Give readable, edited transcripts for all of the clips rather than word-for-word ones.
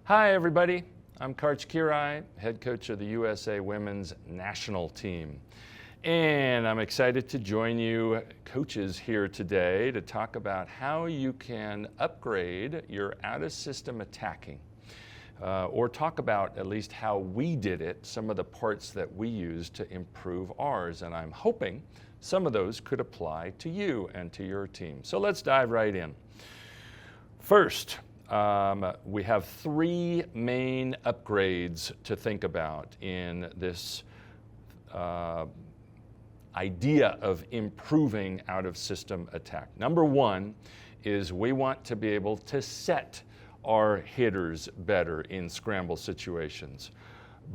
Hi everybody, I'm Karch Kiraly, head coach of the USA Women's National Team. And I'm excited to join you coaches here today to talk about how you can upgrade your out-of-system attacking. Or talk about at least how we did it, some of the parts that we used to improve ours. And I'm hoping some of those could apply to you and to your team. So let's dive right in. First, we have three main upgrades to think about in this idea of improving out-of-system attack. Number one is we want to be able to set our hitters better in scramble situations,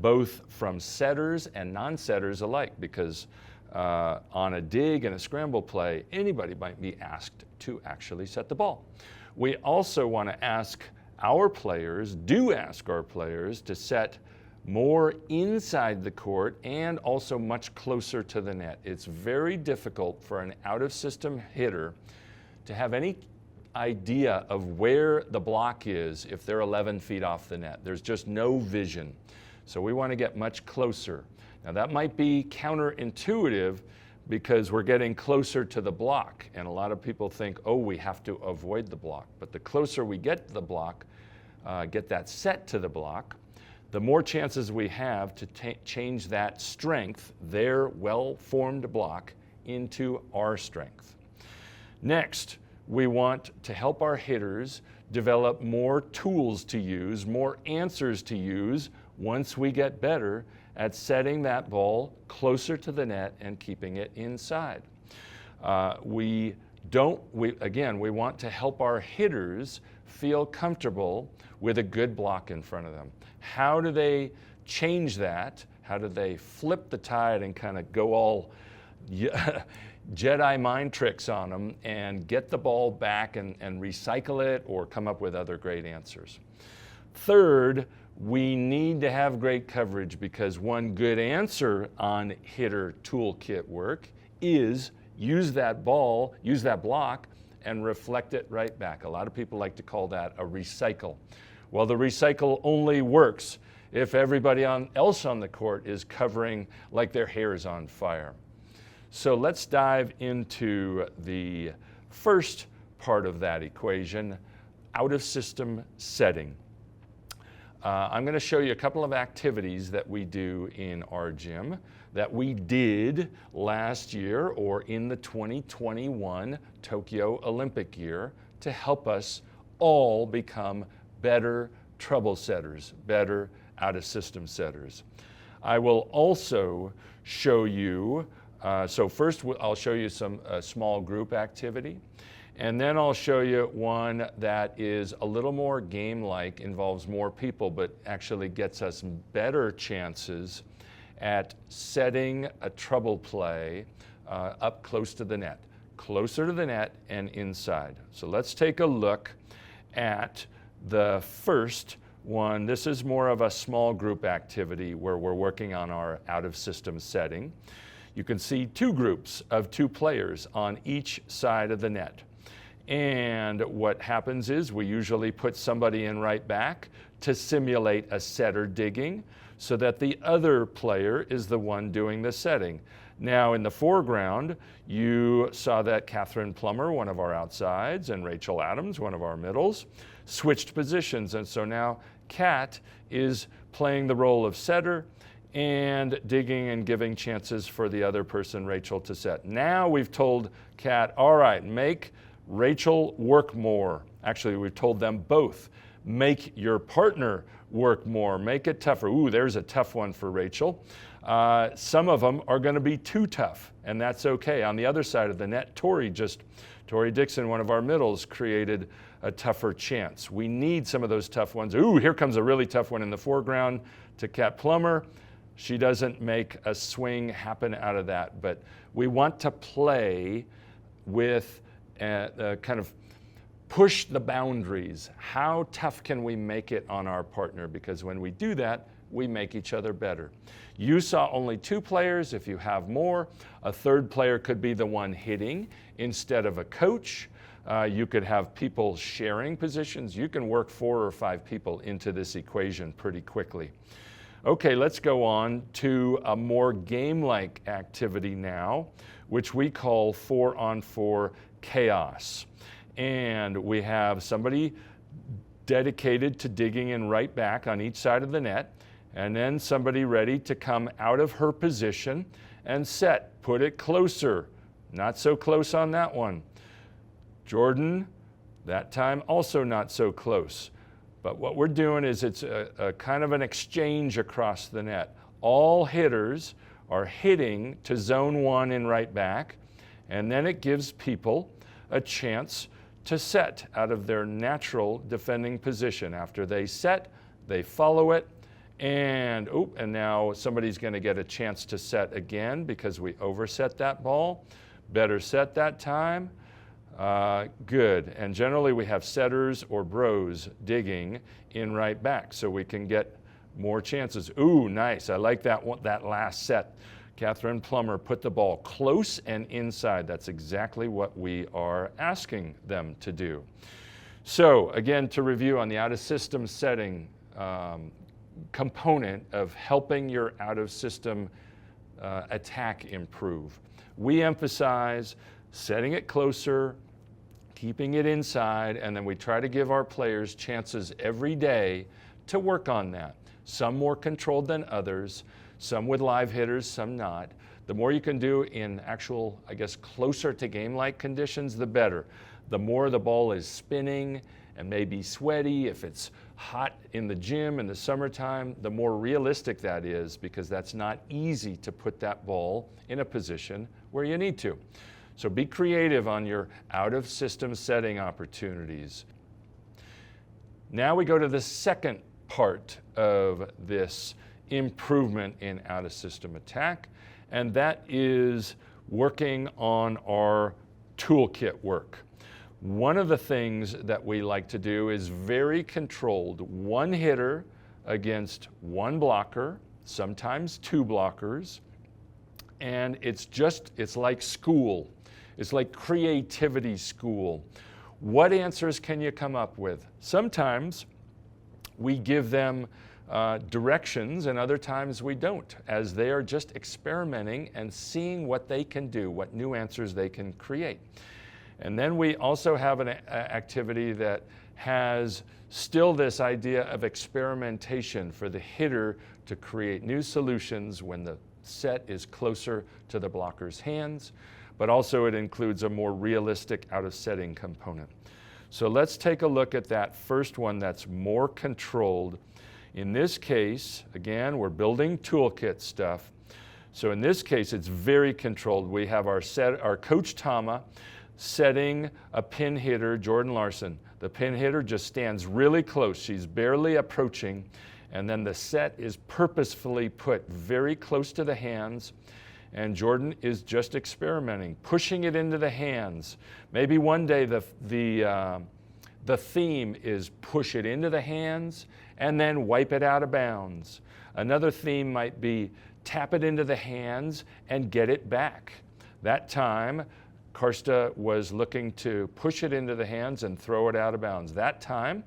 both from setters and non-setters alike, because on a dig and a scramble play, anybody might be asked to actually set the ball. We also want to ask our players to set more inside the court and also much closer to the net. It's very difficult for an out-of-system hitter to have any idea of where the block is if they're 11 feet off the net. There's just no vision. So we want to get much closer. Now that might be counterintuitive because we're getting closer to the block, and a lot of people think, oh, we have to avoid the block. But the closer we get to the block, get that set to the block, the more chances we have to change that strength, their well-formed block, into our strength. Next, we want to help our hitters develop more tools to use, more answers to use once we get better at setting that ball closer to the net and keeping it inside. We want to help our hitters feel comfortable with a good block in front of them. How do they change that? How do they flip the tide and kind of go all Jedi mind tricks on them and get the ball back and recycle it or come up with other great answers? Third, we need to have great coverage, because one good answer on hitter toolkit work is use that block and reflect it right back. A lot of people like to call that a recycle. Well, the recycle only works if everybody else on the court is covering like their hair is on fire. So let's dive into the first part of that equation, out-of-system setting. I'm going to show you a couple of activities that we do in our gym that we did last year or in the 2021 Tokyo Olympic year to help us all become better trouble setters, better out-of-system setters. I will also show you, so first I'll show you some small group activity. And then I'll show you one that is a little more game-like, involves more people, but actually gets us better chances at setting a trouble play up close to the net, closer to the net and inside. So let's take a look at the first one. This is more of a small group activity where we're working on our out-of-system setting. You can see two groups of two players on each side of the net. And what happens is we usually put somebody in right back to simulate a setter digging so that the other player is the one doing the setting. Now in the foreground, you saw that Catherine Plummer, one of our outsides, and Rachel Adams, one of our middles, switched positions. And so now Kat is playing the role of setter and digging and giving chances for the other person, Rachel, to set. Now we've told Kat, all right, make Rachel work more. Actually, we've told them both, make your partner work more, make it tougher. Ooh, there's a tough one for Rachel. Some of them are going to be too tough, and that's okay. On the other side of the net, Tori Dixon, one of our middles, created a tougher chance. We need some of those tough ones. Ooh, here comes a really tough one in the foreground to Kat Plummer. She doesn't make a swing happen out of that, but we want to play with kind of push the boundaries. How tough can we make it on our partner? Because when we do that, we make each other better. You saw only two players. If you have more, a third player could be the one hitting instead of a coach. You could have people sharing positions. You can work 4 or 5 people into this equation pretty quickly. Okay, let's go on to a more game-like activity now, which we call 4-on-4 chaos. And we have somebody dedicated to digging in right back on each side of the net, and then somebody ready to come out of her position and set. Put it closer. Not so close on that one. Jordan, that time also not so close. But what we're doing is it's a kind of an exchange across the net. All hitters are hitting to zone 1 in right back, and then it gives people a chance to set out of their natural defending position. After they set, they follow it, and now somebody's going to get a chance to set again because we overset that ball. Better set that time. Good. And generally we have setters or bros digging in right back so we can get more chances. Ooh, nice. I like that one, that last set. Catherine Plummer put the ball close and inside. That's exactly what we are asking them to do. So again, to review on the out-of-system setting component of helping your out-of-system attack improve. We emphasize setting it closer, keeping it inside, and then we try to give our players chances every day to work on that. Some more controlled than others, some with live hitters, some not. The more you can do in actual, I guess, closer to game-like conditions, the better. The more the ball is spinning and maybe sweaty, if it's hot in the gym in the summertime, the more realistic that is, because that's not easy to put that ball in a position where you need to. So be creative on your out-of-system setting opportunities. Now we go to the second part of this improvement in out-of-system attack, and that is working on our toolkit work. One of the things that we like to do is very controlled, one hitter against one blocker, sometimes 2 blockers, and it's like school. It's like creativity school. What answers can you come up with? Sometimes we give them directions, and other times we don't, as they are just experimenting and seeing what they can do, what new answers they can create. And then we also have an activity that has still this idea of experimentation for the hitter to create new solutions when the set is closer to the blocker's hands, but also it includes a more realistic out-of-setting component. So let's take a look at that first one that's more controlled. In this case, again, we're building toolkit stuff. So in this case, it's very controlled. We have our Coach Tama setting a pin hitter, Jordan Larson. The pin hitter just stands really close. She's barely approaching, and then the set is purposefully put very close to the hands, and Jordan is just experimenting, pushing it into the hands. Maybe one day the theme is push it into the hands and then wipe it out of bounds. Another theme might be tap it into the hands and get it back. That time, Karsta was looking to push it into the hands and throw it out of bounds. That time,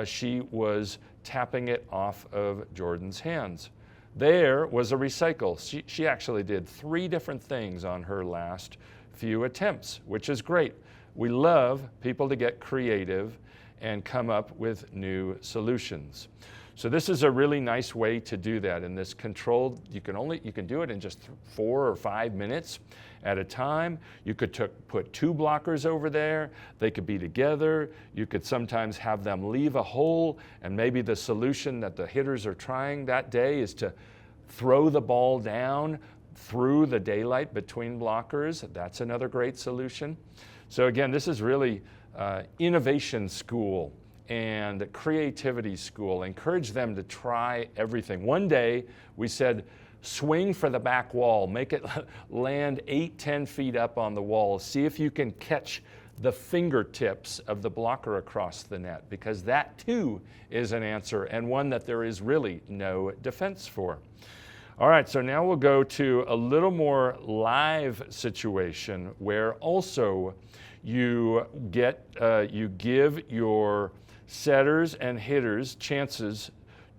she was tapping it off of Jordan's hands. There was a recycle. She actually did 3 different things on her last few attempts, which is great. We love people to get creative and come up with new solutions. So this is a really nice way to do that in this controlled. You can do it in just 4 or 5 minutes at a time. You could put 2 blockers over there. They could be together. You could sometimes have them leave a hole, and maybe the solution that the hitters are trying that day is to throw the ball down through the daylight between blockers. That's another great solution. So again, this is really innovation school and creativity school. Encourage them to try everything. One day we said, swing for the back wall, make it land 8-10 feet up on the wall. See if you can catch the fingertips of the blocker across the net, because that too is an answer, and one that there is really no defense for. All right, so now we'll go to a little more live situation where also you give your setters and hitters chances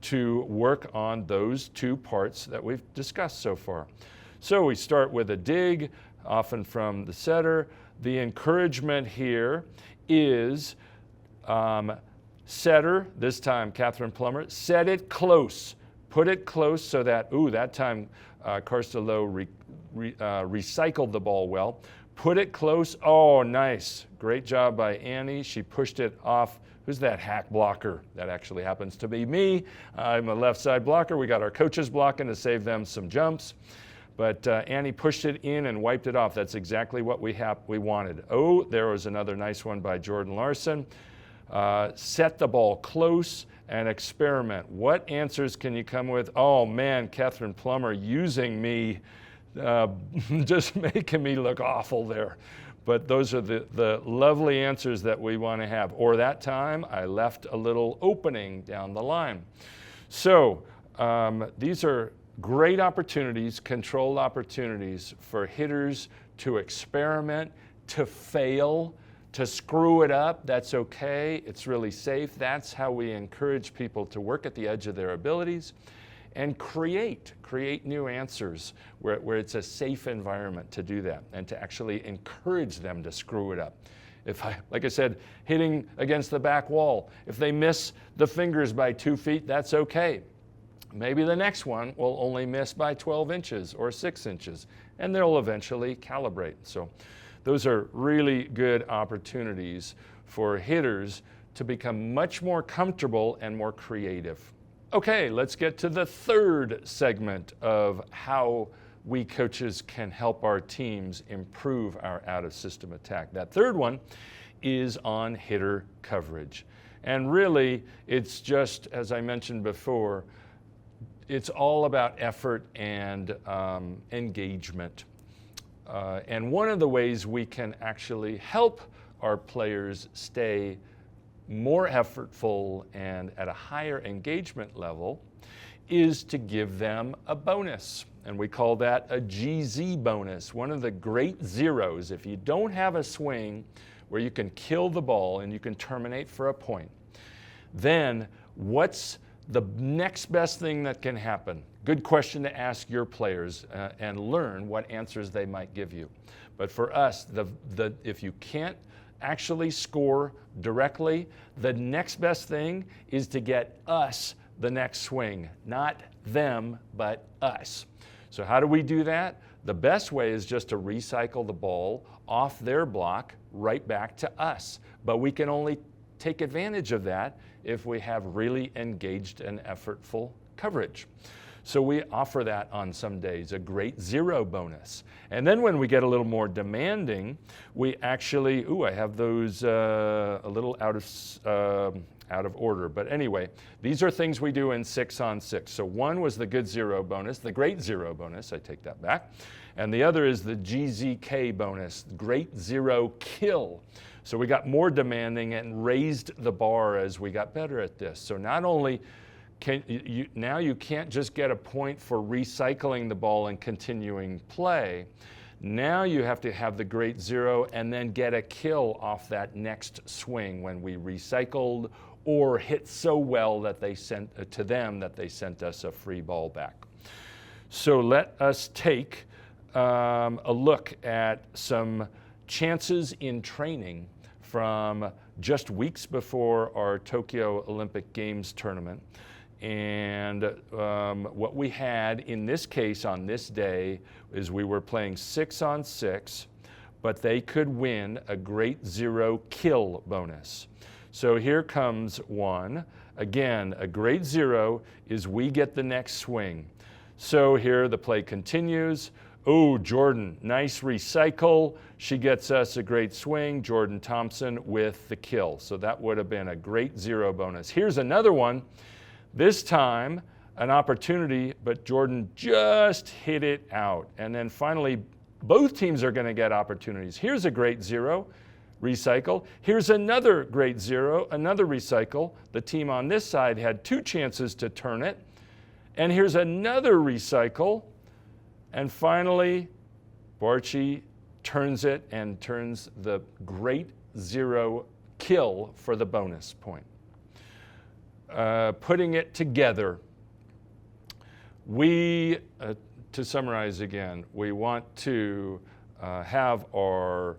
to work on those two parts that we've discussed so far. So we start with a dig, often from the setter. The encouragement here is setter, this time Catherine Plummer, set it close. Put it close so that, that time Karch Kiraly recycled the ball well. Put it close. Oh, nice. Great job by Annie. She pushed it off. Who's that hack blocker? That actually happens to be me. I'm a left side blocker. We got our coaches blocking to save them some jumps. But Annie pushed it in and wiped it off. That's exactly what we wanted. Oh, there was another nice one by Jordan Larson. Set the ball close and experiment. What answers can you come with? Oh man, Catherine Plummer using me, just making me look awful there. But those are the lovely answers that we want to have. Or that time, I left a little opening down the line. So these are great opportunities, controlled opportunities for hitters to experiment, to fail, to screw it up. That's okay. It's really safe. That's how we encourage people to work at the edge of their abilities and create new answers where it's a safe environment to do that and to actually encourage them to screw it up. Like I said, hitting against the back wall, if they miss the fingers by 2 feet, that's okay. Maybe the next one will only miss by 12 inches or 6 inches, and they'll eventually calibrate. So those are really good opportunities for hitters to become much more comfortable and more creative. Okay, let's get to the third segment of how we coaches can help our teams improve our out-of-system attack. That third one is on hitter coverage. And really, it's just, as I mentioned before, it's all about effort and engagement. And one of the ways we can actually help our players stay more effortful and at a higher engagement level is to give them a bonus. And we call that a GZ bonus, one of the great zeros. If you don't have a swing where you can kill the ball and you can terminate for a point, then what's the next best thing that can happen? Good question to ask your players and learn what answers they might give you. But for us, if you can't actually score directly, the next best thing is to get us the next swing, not them, but us. So how do we do that? The best way is just to recycle the ball off their block right back to us. But we can only take advantage of that if we have really engaged and effortful coverage. So we offer that on some days, a great zero bonus. And then when we get a little more demanding, we actually, I have those a little out of order. But anyway, these are things we do in 6-on-6. So one was the good zero bonus, the great zero bonus, I take that back. And the other is the GZK bonus, great zero kill. So we got more demanding and raised the bar as we got better at this. So not only now you can't just get a point for recycling the ball and continuing play. Now you have to have the great zero and then get a kill off that next swing when we recycled or hit so well that they sent us a free ball back. So let us take a look at some chances in training from just weeks before our Tokyo Olympic Games tournament. And what we had in this case on this day is we were playing 6-on-6, but they could win a great zero kill bonus. So here comes one. Again, a great zero is we get the next swing. So here the play continues. Oh, Jordan, nice recycle. She gets us a great swing. Jordan Thompson with the kill. So that would have been a great zero bonus. Here's another one. This time, an opportunity, but Jordan just hit it out. And then finally, both teams are going to get opportunities. Here's a great zero, recycle. Here's another great zero, another recycle. The team on this side had 2 chances to turn it. And here's another recycle. And finally, Barchi turns it and turns the great zero kill for the bonus point. Putting it together, to summarize again, we want to have our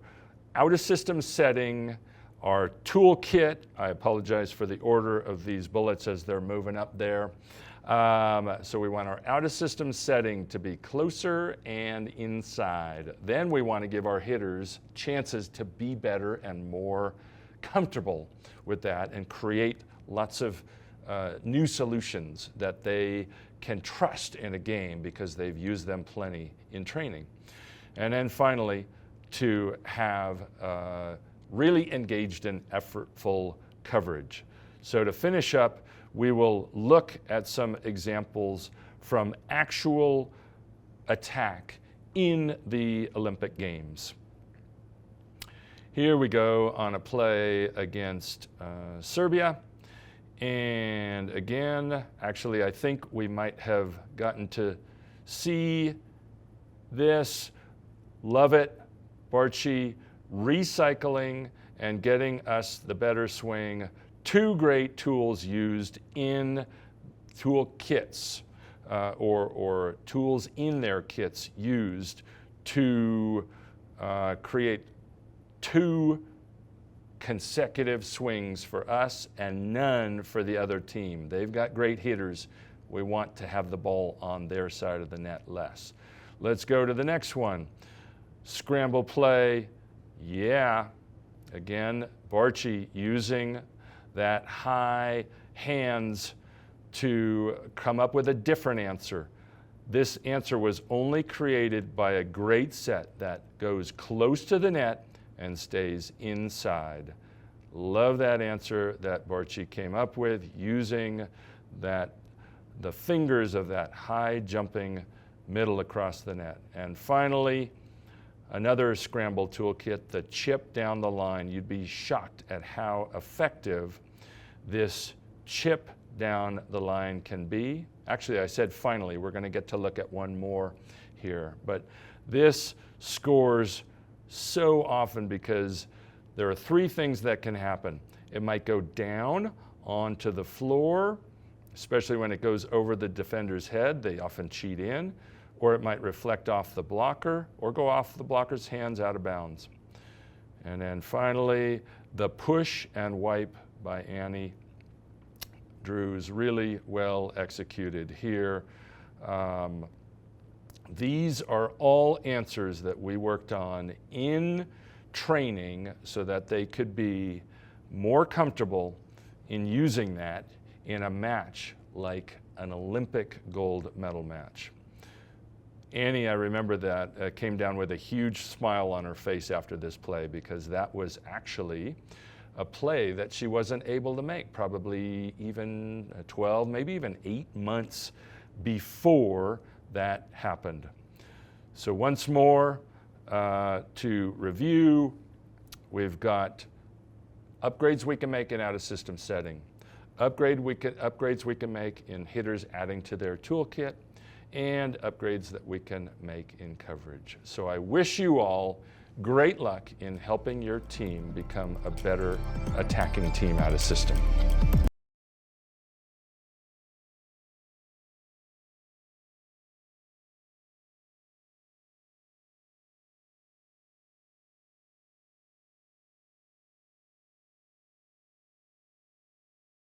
out-of-system setting, our toolkit. I apologize for the order of these bullets as they're moving up there. So we want our out-of-system setting to be closer and inside. Then we want to give our hitters chances to be better and more comfortable with that and create lots of new solutions that they can trust in a game because they've used them plenty in training. And then finally, to have really engaged in effortful coverage. So to finish up, we will look at some examples from actual attack in the Olympic Games. Here we go on a play against Serbia. And again, actually, I think we might have gotten to see this. Love it. Barchi recycling and getting us the better swing. Two great tools used in tool kits or tools in their kits used to create two consecutive swings for us and none for the other team. They've got great hitters. We want to have the ball on their side of the net less. Let's go to the next one. Scramble play. Yeah. Again, Barchi using that high hands to come up with a different answer. This answer was only created by a great set that goes close to the net and stays inside. Love that answer that Barchi came up with using the fingers of that high jumping middle across the net. And finally, another scramble toolkit, the chip down the line. You'd be shocked at how effective this chip down the line can be. Actually, I said finally, we're going to get to look at one more here. But this scores so often because there are three things that can happen. It might go down onto the floor, especially when it goes over the defender's head. They often cheat in. Or it might reflect off the blocker or go off the blocker's hands out of bounds. And then finally, the push and wipe by Annie Drews, really well executed here. These are all answers that we worked on in training so that they could be more comfortable in using that in a match like an Olympic gold medal match. Annie, I remember that, came down with a huge smile on her face after this play because that was actually a play that she wasn't able to make, probably even 12, maybe even 8 months before that happened. So once more, to review, we've got upgrades we can make in out-of-system setting, upgrades we can make in hitters adding to their toolkit, and upgrades that we can make in coverage. So I wish you all great luck in helping your team become a better attacking team out of system.